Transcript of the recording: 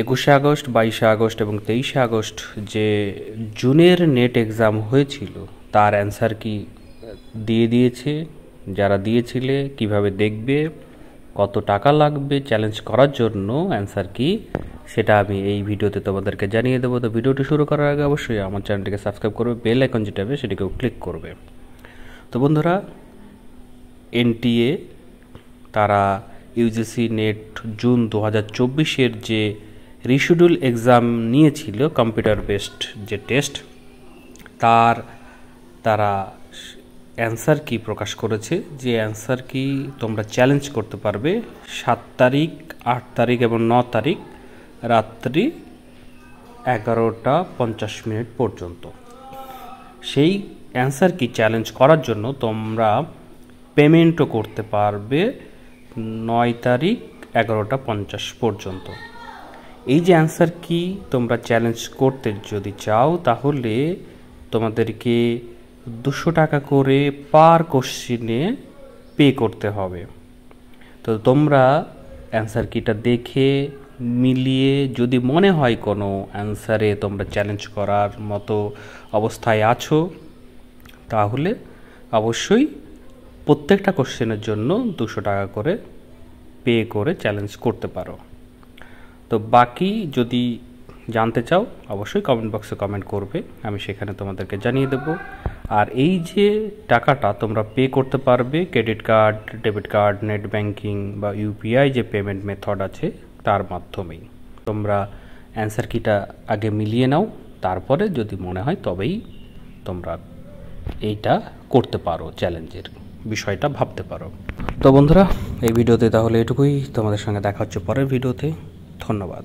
21শে August, 22শে August এবং 23শে August যে জুনের নেট এক্সাম হয়েছিল তার অ্যান্সার কি দিয়ে দিয়েছে। যারা দিয়েছিলে কিভাবে দেখবে, কত টাকা লাগবে চ্যালেঞ্জ করার জন্য, অ্যান্সার কি সেটা আমি এই ভিডিওতে তোমাদেরকে জানিয়ে দেবো। তো ভিডিওটি শুরু করার আগে অবশ্যই আমার চ্যানেলটিকে সাবস্ক্রাইব করবে, বেল আইকন যেটা হবে সেটিকেও ক্লিক করবে। তো বন্ধুরা, এনটিএ তারা ইউজিসি নেট জুন 2024-এর যে রিশিডিউল এক্সাম নিয়েছিল, কম্পিউটার বেসড যে টেস্ট, তারা অ্যান্সার কি প্রকাশ করেছে। যে অ্যান্সার কি তোমরা চ্যালেঞ্জ করতে পারবে 7 তারিখ, 8 তারিখ এবং 9 তারিখ রাত্রি 11টা 50 পর্যন্ত। সেই অ্যান্সার কি চ্যালেঞ্জ করার জন্য তোমরা পেমেন্টও করতে পারবে 9 তারিখ 11টা 50 পর্যন্ত। এই যে অ্যান্সার কি তোমরা চ্যালেঞ্জ করতে যদি চাও, তাহলে তোমাদেরকে 200 টাকা করে পার কোশ্চিনে পে করতে হবে। তো তোমরা অ্যান্সার কিটা দেখে মিলিয়ে যদি মনে হয় কোনো অ্যান্সারে তোমরা চ্যালেঞ্জ করার মতো অবস্থায় আছো, তাহলে অবশ্যই প্রত্যেকটা কোশ্চেনের জন্য 200 টাকা করে পে করে চ্যালেঞ্জ করতে পারো। তো বাকি যদি জানতে চাও অবশ্যই কমেন্ট বক্সে কমেন্ট করবে, আমি সেখানে তোমাদেরকে জানিয়ে দেব। আর এই যে টাকাটা তোমরা পে করতে পারবে credit card, debit card, net banking বা ইউপিআই যে পেমেন্ট মেথড আছে তার মাধ্যমেই। তোমরা অ্যান্সার কিটা আগে মিলিয়ে নাও, তারপরে যদি মনে হয় তবেই তোমরা এইটা করতে পারো, চ্যালেঞ্জের বিষয়টা ভাবতে পারো। তো বন্ধুরা, এই ভিডিওতে তাহলে এটুকুই। তোমাদের সঙ্গে দেখা হচ্ছে পরের ভিডিওতে। ধন্যবাদ।